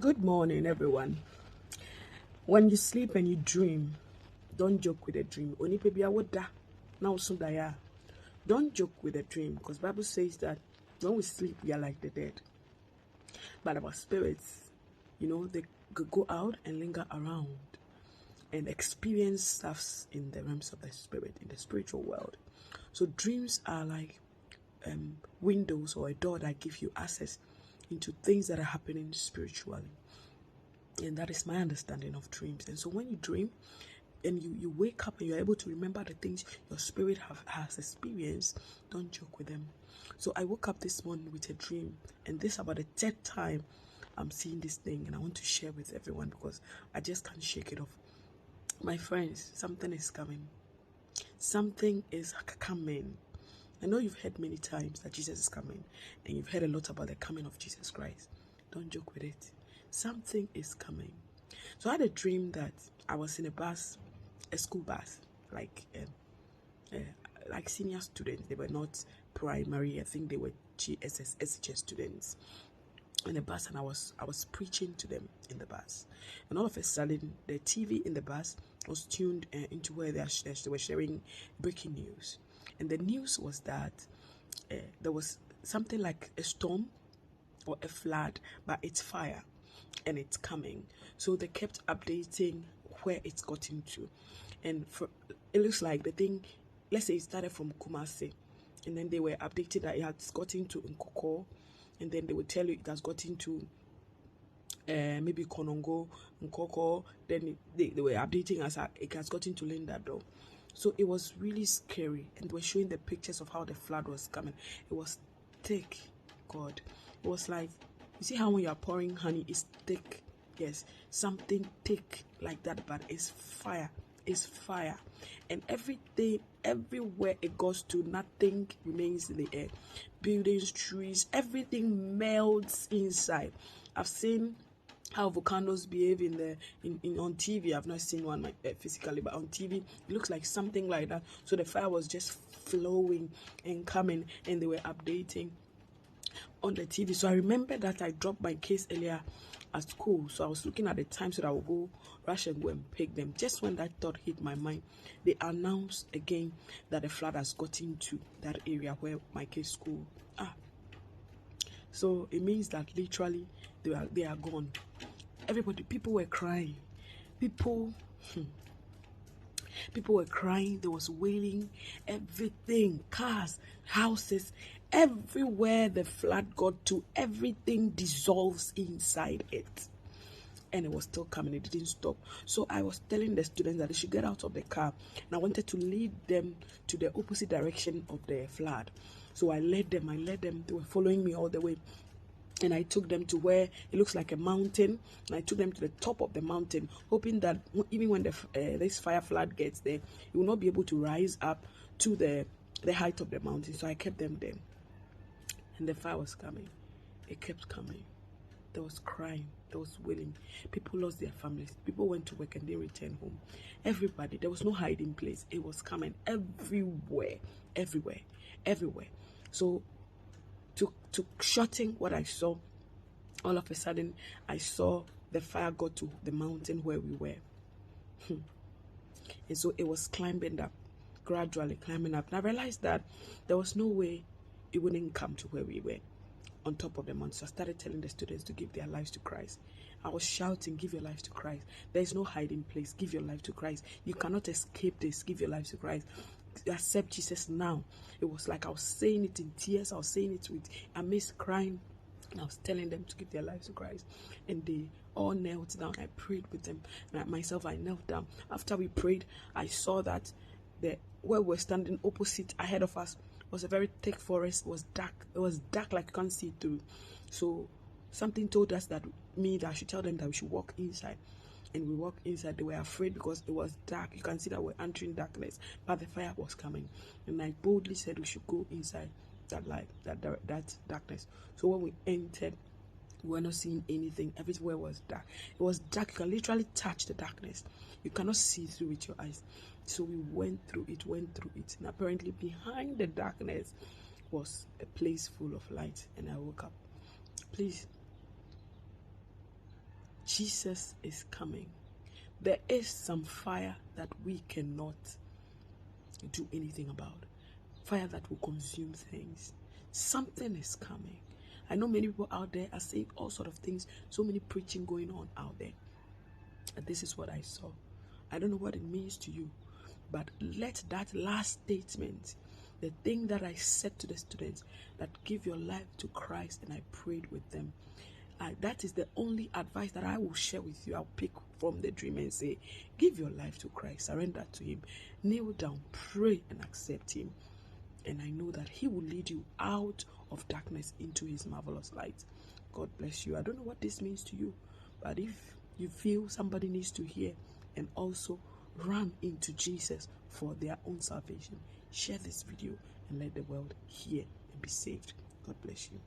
Good morning, everyone. When you sleep and you dream, don't joke with a dream. Oni pebi awoda na usundaya. Don't joke with a dream because Bible says that when we sleep, we are like the dead. But our spirits, they could go out and linger around and experience stuffs in the realms of the spirit, in the spiritual world. So dreams are like windows or a door that give you access into things that are happening spiritually. And that is my understanding of dreams. And so when you dream and you wake up and you're able to remember the things your spirit has experienced, don't joke with them. So I woke up this morning with a dream, and this is about the third time I'm seeing this thing, and I want to share with everyone because I just can't shake it off. My friends, something is coming. Something is coming. I know you've heard many times that Jesus is coming, and you've heard a lot about the coming of Jesus Christ. Don't joke with it. Something is coming. So I had a dream that I was in a bus, a school bus, like senior students. They were not primary. I think they were GSS, SHS students in the bus, and I was preaching to them in the bus. And all of a sudden, the TV in the bus was tuned into where they were sharing breaking news. And the news was that there was something like a storm or a flood, but it's fire and it's coming. So they kept updating where it's gotten to. And it looks like the thing, let's say it started from Kumasi, and then they were updated that it has gotten to Nkoko, and then they would tell you it has gotten to maybe Konongo, Nkoko, then they were updating us it has gotten to Linda though. So it was really scary, and they were showing the pictures of how the flood was coming. It was thick, God. It was like, you see how when you are pouring honey, it's thick. Yes, something thick like that, but it's fire. It's fire. And everything, everywhere it goes to, nothing remains in the air. Buildings, trees, everything melts inside. I've seen how volcanoes behave in on TV. I've not seen one physically, but on TV it looks like something like that. So the fire was just flowing and coming, and they were updating on the TV. So I remember that I dropped my case earlier at school. So I was looking at the time so that I would go rush and go and pick them. Just when that thought hit my mind, they announced again that the flood has got into that area where my case school are. So it means that literally they are gone. People were crying. People were crying. There was wailing. Everything, cars, houses, everywhere the flood got to, everything dissolves inside it. And it was still coming. It didn't stop. So I was telling the students that they should get out of the car, and I wanted to lead them to the opposite direction of the flood. So I led them. They were following me all the way. And I took them to where it looks like a mountain, and I took them to the top of the mountain, hoping that even when this fire flood gets there, it will not be able to rise up to the height of the mountain. So I kept them there, and the fire was coming. It kept coming. There was crying, there was wailing. People lost their families. People went to work and they returned home. Everybody, there was no hiding place. It was coming everywhere, everywhere, everywhere. So to shorten what I saw, all of a sudden I saw the fire got to the mountain where we were. And so it was climbing up, gradually climbing up. And I realized that there was no way it wouldn't come to where we were on top of the mountain. So I started telling the students to give their lives to Christ. I was shouting, give your life to Christ. There is no hiding place. Give your life to Christ. You cannot escape this. Give your life to Christ. Accept Jesus now. It was like I was saying it in tears. I was saying it with amazed crying. And I was telling them to give their lives to Christ. And they all knelt down. I prayed with them. And myself, I knelt down. After we prayed, I saw that where we're standing opposite ahead of us was a very thick forest. It was dark. It was dark like you can't see through. So something told us that I should tell them that we should walk inside. And we walked inside. They were afraid because it was dark. You can see that we're entering darkness, but the fire was coming. And I boldly said we should go inside that light, that darkness. So when we entered, we were not seeing anything. Everywhere was dark. It was dark. You can literally touch the darkness. You cannot see through with your eyes. So we went through it. And apparently behind the darkness was a place full of light. And I woke up. Please, Jesus is coming. There is some fire that we cannot do anything about. Fire that will consume things. Something is coming. I know many people out there are saying all sort of things, so many preaching going on out there. And this is what I saw. I don't know what it means to you, but let that last statement, the thing that I said to the students, that give your life to Christ, and I prayed with them. That is the only advice that I will share with you. I'll pick from the dream and say, give your life to Christ, surrender to Him, kneel down, pray, and accept Him. And I know that He will lead you out of darkness into His marvelous light. God bless you. I don't know what this means to you, but if you feel somebody needs to hear and also run into Jesus for their own salvation, share this video and let the world hear and be saved. God bless you.